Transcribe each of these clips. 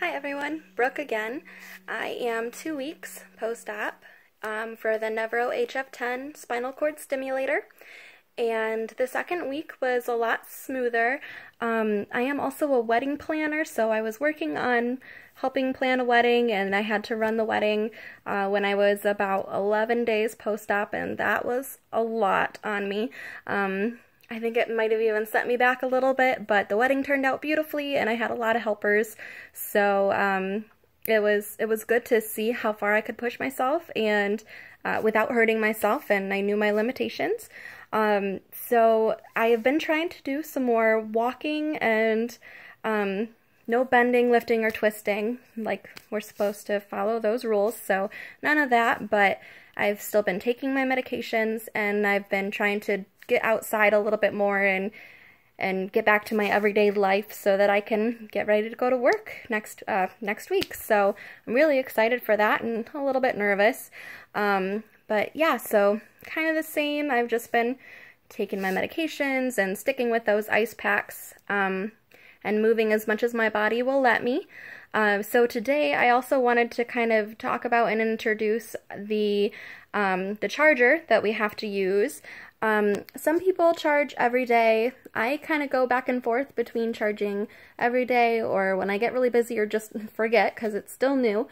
Hi everyone, Brooke again. I am 2 weeks post-op for the Nevro HF10 spinal cord stimulator, and the second week was a lot smoother. I am also a wedding planner, so I was working on helping plan a wedding, and I had to run the wedding when I was about 11 days post-op, and that was a lot on me. I think it might have even set me back a little bit, but the wedding turned out beautifully and I had a lot of helpers, so it was good to see how far I could push myself and without hurting myself, and I knew my limitations. So I have been trying to do some more walking and no bending, lifting, or twisting, like we're supposed to follow those rules, so none of that, but I've still been taking my medications and I've been trying to get outside a little bit more and get back to my everyday life so that I can get ready to go to work next week. So I'm really excited for that and a little bit nervous. But yeah, so kind of the same. I've just been taking my medications and sticking with those ice packs and moving as much as my body will let me. So today I also wanted to kind of talk about and introduce the charger that we have to use. Some people charge every day. I kind of go back and forth between charging every day or when I get really busy or just forget because it's still new.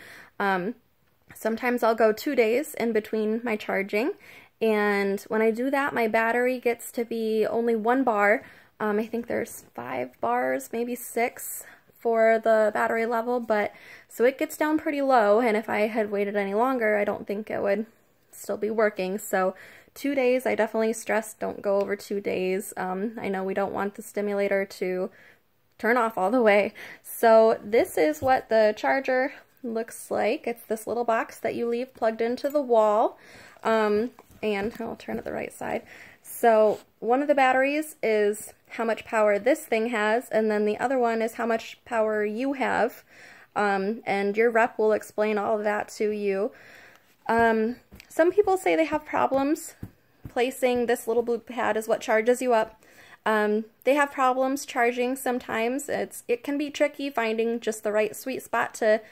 Sometimes I'll go 2 days in between my charging, and when I do that my battery gets to be only 1 bar. I think there's 5 bars, maybe 6 for the battery level, but so it gets down pretty low, and if I had waited any longer I don't think it would still be working. So 2 days, I definitely stress don't go over 2 days. I know we don't want the stimulator to turn off all the way. So this is what the charger looks like. It's this little box that you leave plugged into the wall. And I'll turn it the right side. So one of the batteries is how much power this thing has, and then the other one is how much power you have. And your rep will explain all of that to you. Some people say they have problems placing this little blue pad is what charges you up. They have problems charging sometimes. It can be tricky finding just the right sweet spot to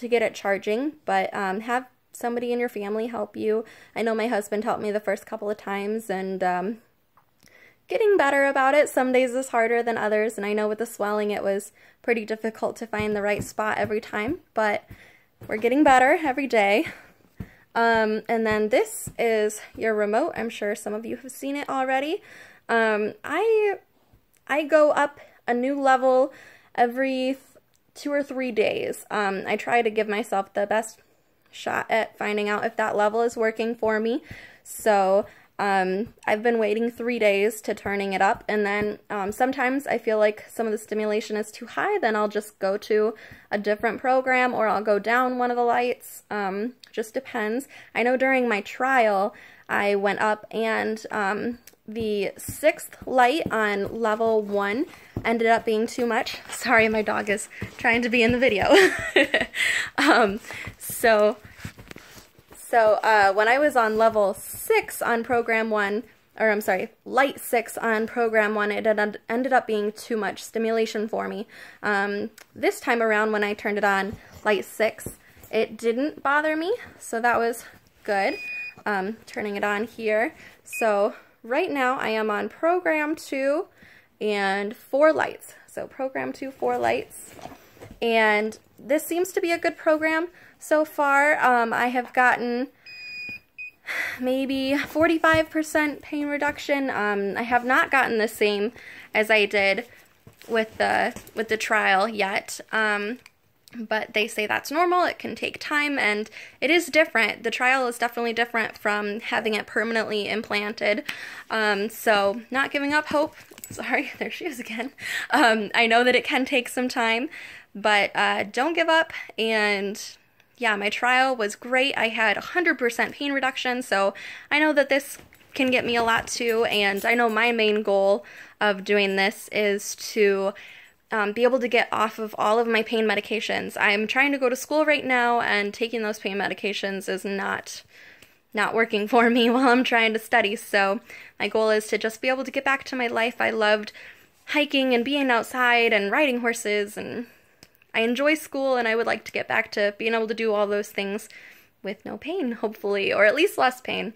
get it charging, but have somebody in your family help you. I know my husband helped me the first couple of times, and getting better about it. Some days is harder than others, and I know with the swelling it was pretty difficult to find the right spot every time, but we're getting better every day. And then this is your remote. I'm sure some of you have seen it already. I go up a new level every 2 or 3 days. I try to give myself the best shot at finding out if that level is working for me. So I've been waiting 3 days to turning it up, and then sometimes I feel like some of the stimulation is too high, then I'll just go to a different program or I'll go down one of the lights. Just depends. I know during my trial I went up, and the 6th light on level 1 ended up being too much. Sorry, my dog is trying to be in the video. So when I was on level 6 on program 1, or I'm sorry, light 6 on program 1, it ended up being too much stimulation for me. This time around when I turned it on light 6, it didn't bother me, so that was good. Turning it on here. So right now I am on program 2 and 4 lights. So program 2, 4 lights. And this seems to be a good program so far. I have gotten maybe 45% pain reduction. I have not gotten the same as I did with the trial yet. But they say that's normal, it can take time, and it is different. The trial is definitely different from having it permanently implanted. So not giving up hope. Sorry, there she is again. I know that it can take some time, but don't give up. And yeah, my trial was great. I had 100% pain reduction, so I know that this can get me a lot too, and I know my main goal of doing this is to be able to get off of all of my pain medications. I'm trying to go to school right now, and taking those pain medications is not working for me while I'm trying to study. So my goal is to just be able to get back to my life. I loved hiking and being outside and riding horses, and I enjoy school and I would like to get back to being able to do all those things with no pain, hopefully, or at least less pain.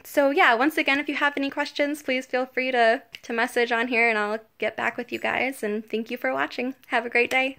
So yeah, once again, if you have any questions, please feel free to message on here and I'll get back with you guys. And thank you for watching. Have a great day.